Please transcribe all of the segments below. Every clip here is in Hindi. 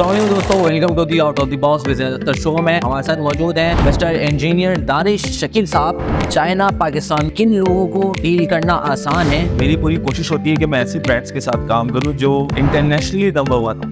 अस्सलाम दोस्तों, welcome to the out of the box with show में हमारे साथ मौजूद हैं मिस्टर इंजीनियर दानिश शकील साहब। चाइना पाकिस्तान किन लोगों को डील करना आसान है? मेरी पूरी कोशिश होती है कि मैं ऐसे ब्रांड्स के साथ काम करूं जो इंटरनेशनली नंबर वन हो।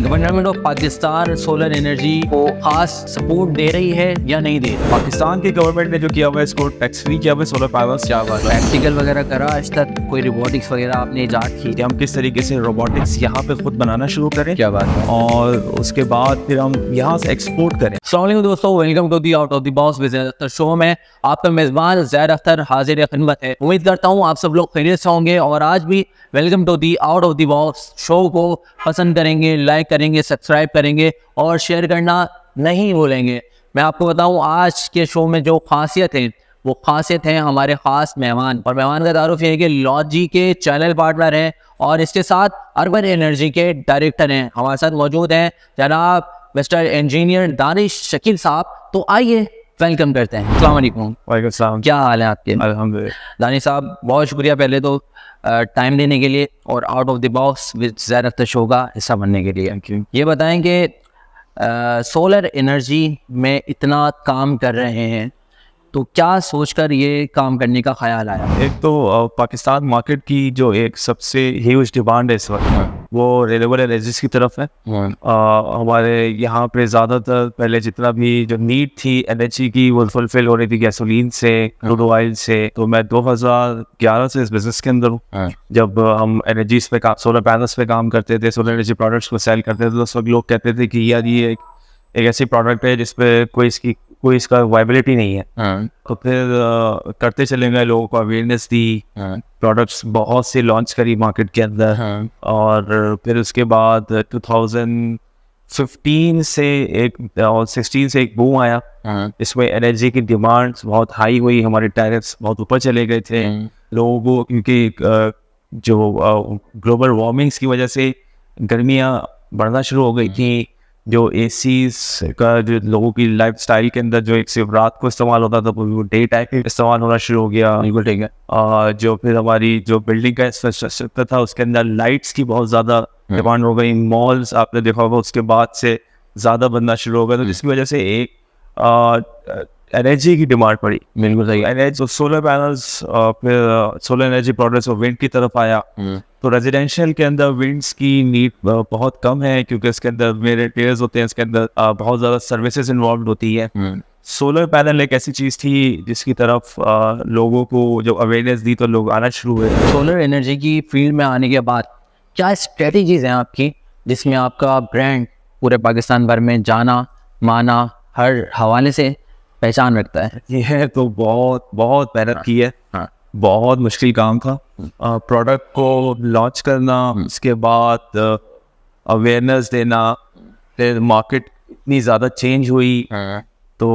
Government of Pakistan solar energy को खास सपोर्ट दे रही है या नहीं दे रही? पाकिस्तान की गवर्नमेंट ने जो किया हुआ है इसको टैक्स फ्री किया हुआ है सोलर पैनल्स। क्या बात है। प्रैक्टिकल वगैरह करा आज तक? कोई रोबोटिक्स वगैरह आपने इजाद की? कि हम किस तरीके से रोबोटिक्स यहाँ पे खुद बनाना शुरू करें। क्या बात है। और उसके बाद फिर हम यहाँ से एक्सपोर्ट करें। अस्सलाम दोस्तों, welcome to the out of the box with show में आपका मेज़बान ज़ैद अख्तर हाजिर खिदमत है। उम्मीद करता हूँ आप सब लोग खैरियत से होंगे और आज भी welcome to the out of the box show को पसंद करेंगे, लाइक करेंगे, सब्सक्राइब करेंगे और शेयर करना नहीं भूलेंगे। मैं आपको बताऊं आज के शो में जो खासियत है वो खासियत है हमारे ख़ास मेहमान, और मेहमान का तारुफ ये है कि लॉन्जी के चैनल पार्टनर हैं और इसके साथ अर्बन एनर्जी के डायरेक्टर हैं। हमारे साथ मौजूद हैं जनाब मिस्टर इंजीनियर दानिश शकील साहब। तो आइए वेलकम करते हैं। अस्सलाम वालेकुम। वालेकुम सलाम। क्या हाल है आपके? अल्हम्दुलिल्लाह। दानिश साहब बहुत शुक्रिया पहले तो टाइम देने के लिए और out of the box with zaid Akhtar show का हिस्सा बनने के लिए। Thank you. ये बताएं कि सोलर एनर्जी में इतना काम कर रहे हैं तो क्या सोचकर ये काम करने का ख्याल आया? एक तो पाकिस्तान मार्केट की जो एक सबसे ह्यूज डिमांड है इस वक्त वो रिन्यूएबल एनर्जीज की तरफ है। हमारे यहाँ पे ज़्यादातर पहले जितना भी जो नीड थी एनर्जी की वो फुलफिल हो रही थी गैसोलीन से, क्रूड ऑयल से। तो मैं 2011 से इस बिज़नेस के अंदर हूँ। जब हम एनर्जीज पे सोलर पैनल्स पे काम करते थे, सोलर एनर्जी प्रोडक्ट्स को सेल करते थे, तो उस वक्त लोग कहते थे कि यार ये एक ऐसी प्रोडक्ट है जिसपे कोई इसका वायबिलिटी नहीं है। तो फिर करते चले गए, लोगों को अवेयरनेस दी, प्रोडक्ट्स बहुत से लॉन्च करी मार्केट के अंदर। और फिर उसके बाद 2015 से और 16 से एक बूम आया। इसमें एनर्जी की डिमांड बहुत हाई हुई, हमारे टैरिफ्स बहुत ऊपर चले गए थे लोगों को, क्योंकि जो ग्लोबल वार्मिंग्स की वजह से गर्मियाँ बढ़ना शुरू हो गई थी। जो एसीज का जो लोगों की लाइफस्टाइल के अंदर जो एक सिर्फ रात को इस्तेमाल होता था वो डे टाइम इस्तेमाल होना शुरू हो गया। बिल्कुल ठीक है। जो फिर हमारी जो बिल्डिंग का इंफ्रास्ट्रक्चर था उसके अंदर लाइट्स की बहुत ज़्यादा डिमांड हो गई। मॉल्स आपने देखा होगा उसके बाद से ज़्यादा बनना शुरू हो गया, तो जिसकी वजह से एक एनर्जी की डिमांड पड़ी। बिल्कुल सही। एनर्जी तो सोलर पैनल्स, फिर सोलर एनर्जी प्रोडक्ट्स और विंड की तरफ आया। तो रेजिडेंशियल के अंदर विंड्स की नीड बहुत कम है क्योंकि इसके अंदर मेरे रिपेयर्स होते हैं, इसके अंदर बहुत ज़्यादा सर्विसेज इन्वॉल्व होती है। सोलर पैनल एक ऐसी चीज़ थी जिसकी तरफ लोगों को जो अवेयरनेस दी तो लोग आना शुरू हुए। सोलर एनर्जी की फील्ड में आने के बाद क्या स्ट्रेटजीज हैं आपकी जिसमें आपका ब्रांड पूरे पाकिस्तान भर में जाना माना हर हवाले से पहचान रखता है? ये तो बहुत मेहनत की है। बहुत मुश्किल काम था प्रोडक्ट को लॉन्च करना, उसके बाद अवेयरनेस देना, फिर मार्केट इतनी ज़्यादा चेंज हुई। तो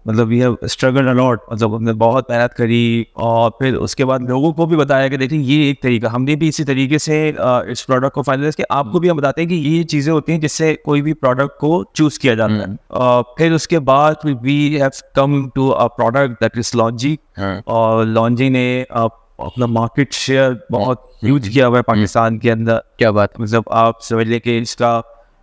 मतलब we have struggled a lot, मतलब हमने बहुत मेहनत करी और फिर उसके बाद लोगों को भी बताया कि देखिए ये एक तरीका, हमने भी इसी तरीके से इस प्रोडक्ट को फाइनलाइज किया। आपको भी हम बताते हैं कि ये चीज़ें होती हैं जिससे कोई भी प्रोडक्ट को चूज़ किया जाता है। फिर उसके बाद we have come to a product that is Longi. और लॉन्जी ने अपना मार्केट शेयर बहुत ह्यूज किया हुआ है पाकिस्तान के अंदर। क्या बात? मतलब आप समझ लें कि इसका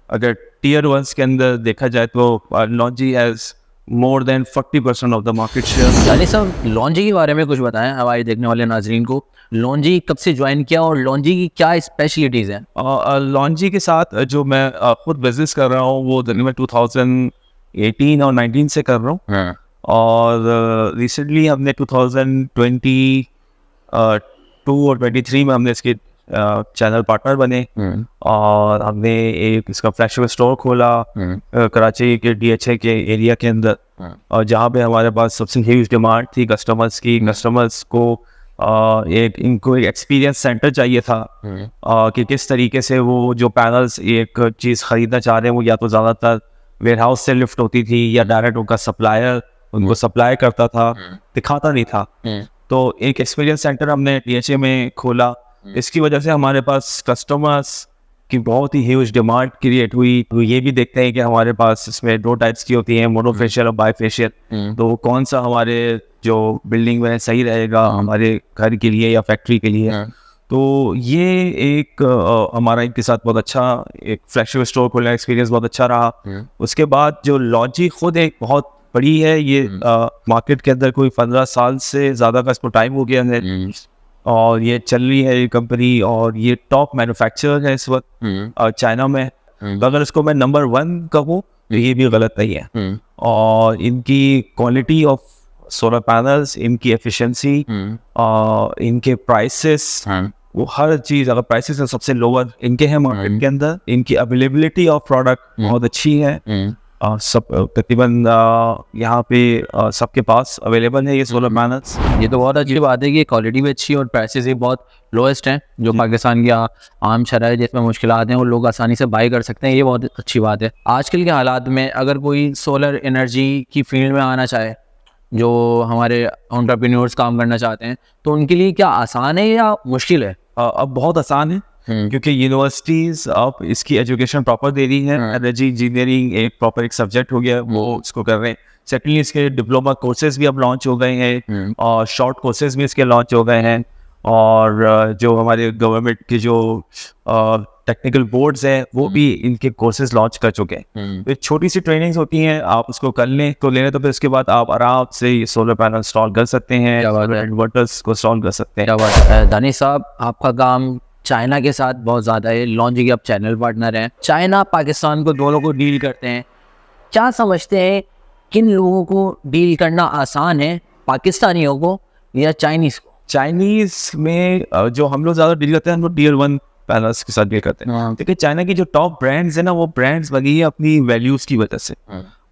अगर टियर 1 के अंदर देखा जाए तो लॉन्जी has more than 40% of the market share. Danish साहब लॉन्जी के बारे में कुछ बताएं हमारे देखने वाले नाजरीन को। लॉन्जी कब से ज्वाइन किया और लॉन्जी की क्या स्पेशलिटीज़ हैं? लॉन्जी के साथ जो मैं खुद बिजनेस कर रहा हूँ वो मैं 2018 और 19 से कर रहा हूँ। और रिसेंटली हमने 2022 और 23 में हमने इसके चैनल पार्टनर बने और हमने एक इसका फ्लैगशिप स्टोर खोला कराची के DHA के एरिया के अंदर, और जहाँ पे हमारे पास सबसे ह्यूज डिमांड थी कस्टमर्स की। कस्टमर्स को इनको एक एक्सपीरियंस सेंटर चाहिए था कि किस तरीके से वो जो पैनल्स एक चीज़ ख़रीदना चाह रहे हैं वो या तो ज़्यादातर वेयर हाउस से लिफ्ट होती थी या डायरेक्ट उनका सप्लायर उनको सप्लाई करता था, दिखाता नहीं था। तो एक एक्सपीरियंस सेंटर हमने DHA में खोला। इसकी वजह से हमारे पास कस्टमर्स की बहुत ही ह्यूज डिमांड क्रिएट हुई। तो ये भी देखते हैं कि हमारे पास इसमें 2 टाइप्स की होती हैं, मोनोफेशियल और बाईफेशियल। तो कौन सा हमारे जो बिल्डिंग में सही रहेगा हमारे घर के लिए या फैक्ट्री के लिए। तो ये एक हमारा इनके साथ बहुत अच्छा एक फ्लैगशिप स्टोर खोलने का एक्सपीरियंस बहुत अच्छा रहा। उसके बाद जो लॉन्ची खुद एक बहुत बड़ी है, ये मार्केट के अंदर कोई 15 साल से ज़्यादा का इसको टाइम हो गया है और ये चल रही है ये कंपनी, और ये टॉप मैन्युफैक्चरर है इस वक्त चाइना में। तो अगर इसको मैं नंबर 1 कहूँ तो ये भी गलत नहीं है। और इनकी क्वालिटी ऑफ सोलर पैनल्स, इनकी एफिशिएंसी, इनके प्राइसेस, वो हर चीज़, अगर प्राइसेस सबसे लोअर इनके हैं मार्केट के अंदर, इनकी अवेलेबिलिटी ऑफ प्रोडक्ट बहुत अच्छी है। सब तकरीबन यहाँ पे सबके पास अवेलेबल है ये सोलर पैनल्स। ये तो बहुत अच्छी बात है कि क्वालिटी भी अच्छी है और प्राइसेस भी बहुत लोएस्ट हैं, जो पाकिस्तान की आम शरह है जिसमें मुश्किलात हैं वो लोग आसानी से बाई कर सकते हैं। ये बहुत अच्छी बात है। आजकल के हालात में अगर कोई सोलर एनर्जी की फील्ड में आना चाहे, जो हमारे एंटरप्रेन्योर्स काम करना चाहते हैं, तो उनके लिए क्या आसान है या मुश्किल है? अब बहुत आसान है क्योंकि यूनिवर्सिटीज़ अब इसकी एजुकेशन प्रॉपर दे रही है। एनर्जी इंजीनियरिंग एक प्रॉपर एक सब्जेक्ट हो गया, वो इसको कर रहे हैं। सेकेंडली इसके डिप्लोमा कोर्सेज भी अब लॉन्च हो गए हैं और शॉर्ट कोर्सेज भी इसके लॉन्च हो गए हैं। और जो हमारे गवर्नमेंट के जो टेक्निकल बोर्ड्स हैं वो भी इनके कोर्सेज लॉन्च कर चुके हैं। तो छोटी सी ट्रेनिंग्स होती हैं, आप उसको कर लें तो लेने, तो फिर उसके बाद आप आराम से ये सोलर पैनल इंस्टॉल कर सकते हैं, इन्वर्टर्स को इंस्टॉल कर सकते हैं। क्या बात है दानिश साहब, आपका काम चाइना के साथ बहुत ज़्यादा है, लॉन्च की आप चैनल पार्टनर हैं। चाइना पाकिस्तान को दोनों को डील करते हैं, क्या समझते हैं किन लोगों को डील करना आसान है, पाकिस्तानियों को या चाइनीज़ को? चाइनीज़ में जो हम लोग ज़्यादा डील करते हैं, हम लोग Tier 1 पैनल्स के साथ डील करते हैं। देखिए चाइना की जो टॉप ब्रांड्स है ना, वो ब्रांड्स बनी है अपनी वैल्यूज़ की वजह से,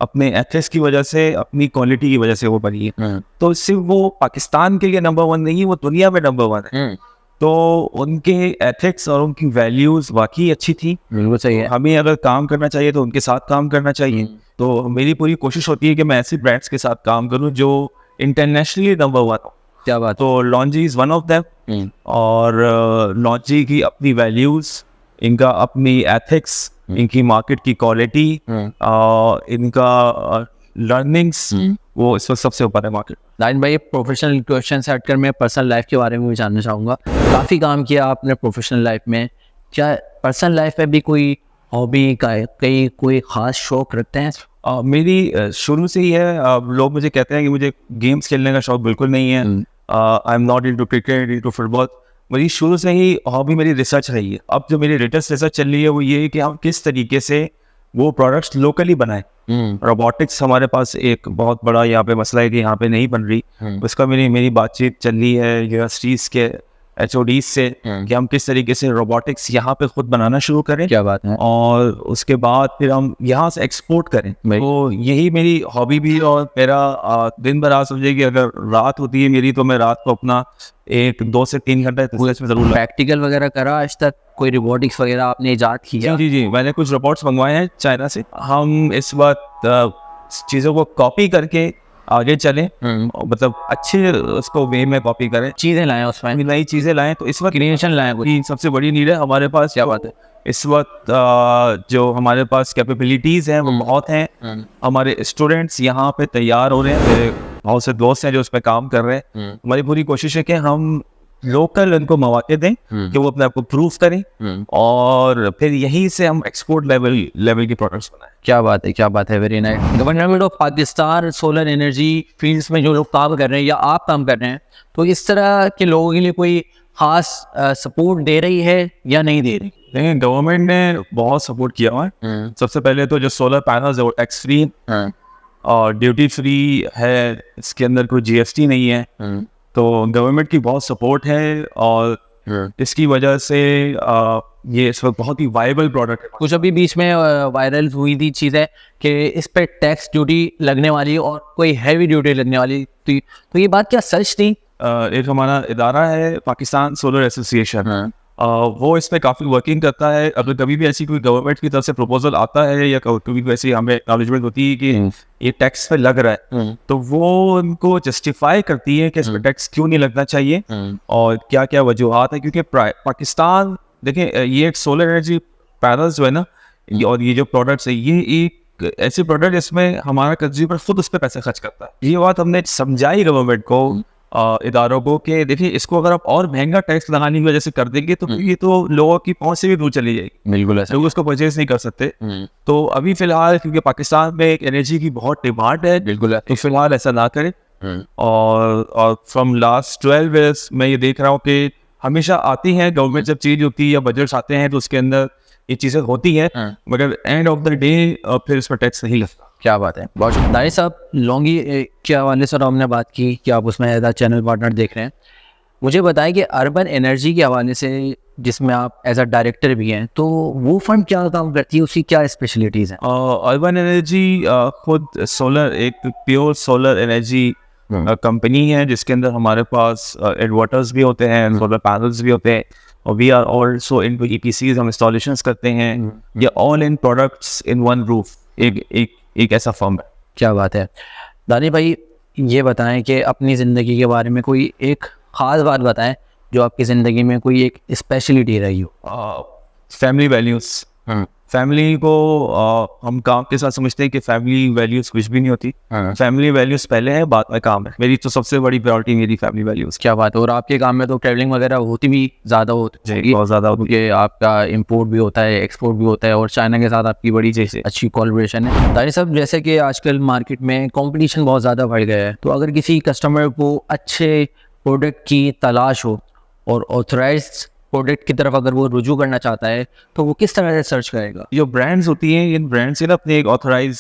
अपने एथिक्स की वजह से, अपनी क्वालिटी की वजह से वो बनी है। तो सिर्फ वो पाकिस्तान के लिए नंबर 1 नहीं, वो दुनिया में नंबर 1 है। तो उनके एथिक्स और उनकी वैल्यूज़ वाकई अच्छी थी। बिल्कुल सही है। हमें अगर काम करना चाहिए तो उनके साथ काम करना चाहिए। तो मेरी पूरी कोशिश होती है कि मैं ऐसी ब्रांड्स के साथ काम करूं जो इंटरनेशनली नंबर 1 हो। क्या बात। तो लॉन्जी इज़ वन ऑफ देम। और लॉन्जी की अपनी वैल्यूज़, इनका अपनी एथिक्स, इनकी मार्केट की क्वालिटी, इनका लर्निंग्स, वो इस वक्त सबसे ऊपर है मार्केट। दानिश भाई, प्रोफेशनल क्वेश्चन से हटकर मैं पर्सनल लाइफ के बारे में भी जानना चाहूँगा। काफ़ी काम किया आपने प्रोफेशनल लाइफ में, क्या पर्सनल लाइफ में भी कोई हॉबी का कई कोई ख़ास शौक़ रखते हैं? मेरी शुरू से ही है। लोग मुझे कहते हैं कि मुझे गेम्स खेलने का शौक बिल्कुल नहीं है। I am not into cricket, into football. मेरी शुरू से ही हॉबी मेरी रिसर्च रही है। अब जो मेरी लेटेस्ट रिसर्च चल रही है वो ये है कि हम किस तरीके से वो प्रोडक्ट्स लोकली बनाएं। रोबोटिक्स हमारे पास एक बहुत बड़ा यहाँ पे मसला है कि यहाँ पे नहीं बन रही। उसका मेरी बातचीत चल रही है यूनिवर्सिटीज़ के HODs से कि हम किस तरीके से रोबोटिक्स यहाँ पे खुद बनाना शुरू करें। क्या बात है। और उसके बाद फिर हम यहाँ से एक्सपोर्ट करें। तो यही मेरी हॉबी भी, और मेरा दिन भर आप समझिए कि अगर रात होती है मेरी, तो मैं रात को अपना 2 से 3 घंटे इसमें ज़रूर प्रैक्टिकल वगैरह करा आज तक? कोई रोबोटिक्स वगैरह आपने ईजाद किया? जी, मैंने कुछ रोबोट्स मंगवाए हैं चाइना से। हम इस वक्त चीज़ों को कॉपी करके आगे चलें, मतलब अच्छे उसको वे में कॉपी करें, चीज़ें लाएं, उसमें नई चीज़ें लाएं। तो इस वक्त क्रिएशन लाएं, कोई सबसे बड़ी नीड है हमारे पास। क्या बात है। इस वक्त जो हमारे पास कैपेबिलिटीज़ हैं वो बहुत हैं। हमारे स्टूडेंट्स यहाँ पे तैयार हो रहे हैं, मेरे बहुत से दोस्त हैं जो उस पर काम कर रहे हैं। हमारी पूरी कोशिश है कि हम लोकल उनको मौके दें कि वो अपने आप को प्रूव करें, और फिर यहीं से हम एक्सपोर्ट लेवल की प्रोडक्ट्स बनाएं। क्या बात है, क्या बात है, very nice. Government of Pakistan solar energy fields में जो लोग काम कर रहे हैं या आप काम कर रहे हैं, तो इस तरह के लोगों के लिए कोई खास सपोर्ट दे रही है या नहीं दे रही? देखिए गवर्नमेंट ने बहुत सपोर्ट किया हुआ है। सबसे पहले तो जो सोलर पैनल्स है वो टैक्स फ्री और ड्यूटी फ्री है, इसके अंदर कोई GST नहीं है। तो गवर्नमेंट की बहुत सपोर्ट है और इसकी वजह से ये इस वक्त बहुत ही वायबल प्रोडक्ट है। कुछ अभी बीच में वायरल हुई थी चीज़ें कि इस पे टैक्स ड्यूटी लगने वाली और कोई हैवी ड्यूटी लगने वाली थी, तो ये बात क्या सच थी? एक हमारा इदारा है पाकिस्तान सोलर एसोसिएशन, वो इस पे काफ़ी वर्किंग करता है। अगर कभी भी ऐसी कोई गवर्नमेंट की तरफ से प्रपोजल आता है या कभी भी ऐसी हमें एक्नॉलेजमेंट होती है कि ये टैक्स पे लग रहा है, तो वो उनको जस्टिफाई करती है कि इस पर टैक्स क्यों नहीं लगना चाहिए और क्या क्या वजूहात है। क्योंकि पाकिस्तान, देखिए ये एक सोलर एनर्जी पैनल्स जो है ना, और ये जो प्रोडक्ट्स है, ये एक ऐसे प्रोडक्ट जिसमें हमारा कंज्यूमर खुद उस पर पैसे खर्च करता है। ये बात हमने समझाई गवर्नमेंट को इदारों को कि देखिए इसको अगर आप और महंगा टैक्स लगाने की वजह से कर देंगे तो ये तो लोगों की पहुंच से भी दूर चली जाएगी, बिल्कुल ऐसा। लोग उसको परचेज नहीं कर सकते। तो अभी फिलहाल क्योंकि पाकिस्तान में एक एनर्जी की बहुत डिमांड है, बिल्कुल है। तो फिलहाल ऐसा ना करें। और फ्रॉम लास्ट 12 ईयर्स मैं ये देख रहा हूँ कि हमेशा आती हैं गवर्नमेंट जब चेंज होती है या बजट्स आते हैं तो उसके अंदर ये चीज़ें होती हैं, मगर एंड ऑफ द डे फिर इस पर टैक्स नहीं लगता। क्या बात है। बहुत दानिश साहब, लॉन्गी के हवाले से हमने बात की कि आप उसमें एज अ चैनल पार्टनर देख रहे हैं। मुझे बताएं कि अर्बन एनर्जी के हवाले से, जिसमें आप एज अ डायरेक्टर भी हैं, तो वो फंड क्या काम करती है, उसकी क्या स्पेशलिटीज़ हैं? अर्बन एनर्जी खुद सोलर, एक प्योर सोलर एनर्जी कंपनी है जिसके अंदर हमारे पास इन्वर्टर्स भी होते हैं, सोलर पैनल्स भी होते हैं, और we are also in EPCs, हम इंस्टॉलेशंस करते हैं। ये all in products in one roof, एक ऐसा फर्म है। क्या बात है। दानिश भाई, ये बताएं कि अपनी ज़िंदगी के बारे में कोई एक ख़ास बात बताएं जो आपकी ज़िंदगी में कोई एक स्पेशलिटी रही हो। Family values. फैमिली को हम काम के साथ समझते हैं कि फैमिली वैल्यूज़ कुछ भी नहीं होती। फैमिली वैल्यूज़ पहले है, बाद में काम है। मेरी तो सबसे बड़ी प्रायोरिटी मेरी फैमिली वैल्यूज़। क्या बात है। और आपके काम में तो ट्रैवलिंग वगैरह होती भी ज़्यादा होती है, बहुत ज़्यादा होती क्योंकि आपका इंपोर्ट भी होता है, एक्सपोर्ट भी होता है, और चाइना के साथ आपकी बड़ी अच्छी कोलैबोरेशन है। दानिश साहब, जैसे कि आजकल मार्केट में कंपटीशन बहुत ज़्यादा बढ़ गया है, तो अगर किसी कस्टमर को अच्छे प्रोडक्ट की तलाश हो और ऑथराइज्ड प्रोडक्ट की तरफ अगर वो रुजू करना चाहता है, तो वो किस तरह से सर्च करेगा? जो ब्रांड्स होती हैं, इन ब्रांड्स से ना अपने एक ऑथराइज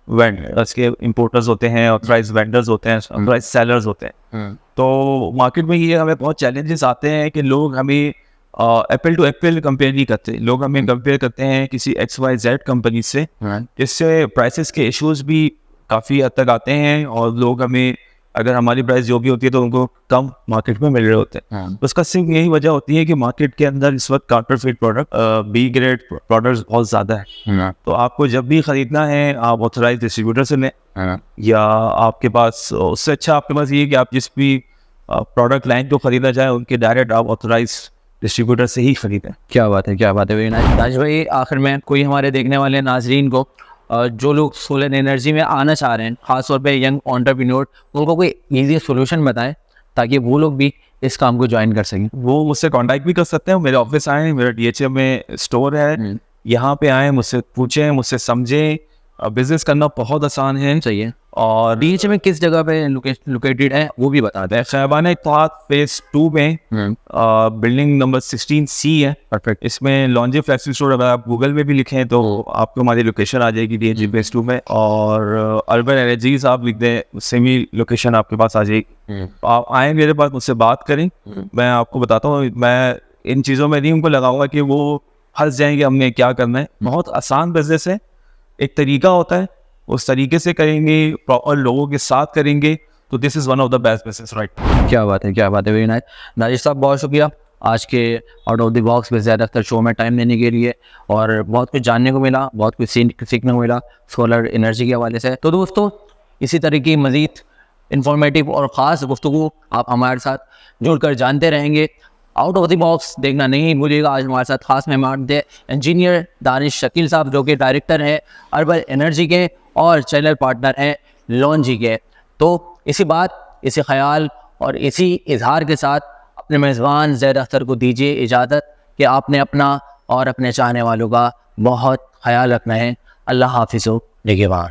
वेंडर्स के इंपोर्टर्स होते हैं, ऑथराइज वेंडर्स होते हैं, ऑथराइज सेलर्स होते हैं। तो मार्केट में ये हमें बहुत चैलेंजेस आते हैं कि लोग हमें एप्पल टू एप्पल कंपेयर नहीं करते, लोग हमें कंपेयर करते हैं किसी XYZ कंपनी से, जिससे प्राइसेस के इश्यूज भी काफ़ी हद तक आते हैं, और लोग हमें, अगर हमारी प्राइस जो भी होती है तो उनको कम मार्केट में मिल रहे होते हैं। उसका सिर्फ यही वजह होती है कि मार्केट के अंदर इस वक्त counterfeit product, B grade products बहुत ज़्यादा है। तो आपको जब भी ख़रीदना है आप ऑथराइज डिस्ट्रीब्यूटर से लें, या आपके पास उससे अच्छा आपके पास ये है कि आप जिस भी प्रोडक्ट लाइन को ख़रीदना चाहें उनके डायरेक्ट आप ऑथराइज डिस्ट्रीब्यूटर से ही ख़रीदें। क्या बात है, क्या बात है। दानिश भाई, आखिर में कोई हमारे देखने वाले नाजरीन को, जो लोग सोलर एनर्जी में आना चाह रहे हैं, ख़ासतौर पे यंग एंटरप्रेन्योर, उनको कोई इजी सोल्यूशन बताएं ताकि वो लोग भी इस काम को ज्वाइन कर सकें? वो मुझसे कांटेक्ट भी कर सकते हैं, मेरे ऑफिस आएँ, मेरा DHM में स्टोर है, यहाँ पे आएँ, मुझसे पूछें, मुझसे समझें। बिजनेस करना बहुत आसान है। चाहिए। और DHM में किस जगह पे लोकेटेड है वो भी बता दें। खैबान इत्तेहाद फेज 2 में बिल्डिंग नंबर 16C है। परफेक्ट। इसमें लॉन्जे फ्लैक्सी स्टोर, अगर आप गूगल में भी लिखें तो आपको हमारी लोकेशन आ जाएगी DHM फेज 2 में, और अर्बन एनर्जीज आप लिख दें, उससे भी लोकेशन आपके पास आ जाएगी। आप आए मेरे पास, मुझसे बात करें, मैं आपको बताता हूँ। मैं इन चीज़ों में नहीं उनको लगाऊंगा कि वो फंस जाएंगे हमने क्या करना है। बहुत आसान बिजनेस है, एक तरीका होता है, उस तरीके से करेंगे, प्रॉपर लोगों के साथ करेंगे, तो this is one of the best business, right. क्या बात है, क्या बात है। Very nice. दानिश साहब, बहुत शुक्रिया आज के आउट ऑफ द बॉक्स में ज़्यादा अख्तर शो में टाइम देने के लिए, और बहुत कुछ जानने को मिला, बहुत कुछ सीखने को मिला सोलर एनर्जी के हवाले से। तो दोस्तों, इसी तरह की मज़ीद इंफॉर्मेटिव और ख़ास गुफ्तगू आप हमारे साथ जुड़कर जानते रहेंगे। आउट ऑफ द बॉक्स देखना नहीं भूलिएगा। आज हमारे साथ खास मेहमान थे इंजीनियर दानिश शकील साहब, जो कि डायरेक्टर हैं अर्बन एनर्जी के और चैनल पार्टनर हैं लॉन्जी के। तो इसी बात, इसी ख्याल और इसी इजहार के साथ अपने मेज़बान ज़ैद अख्तर को दीजिए इजाज़त कि आपने अपना और अपने चाहने वालों का बहुत ख्याल रखना है। अल्लाह हाफिज़, निगहबान।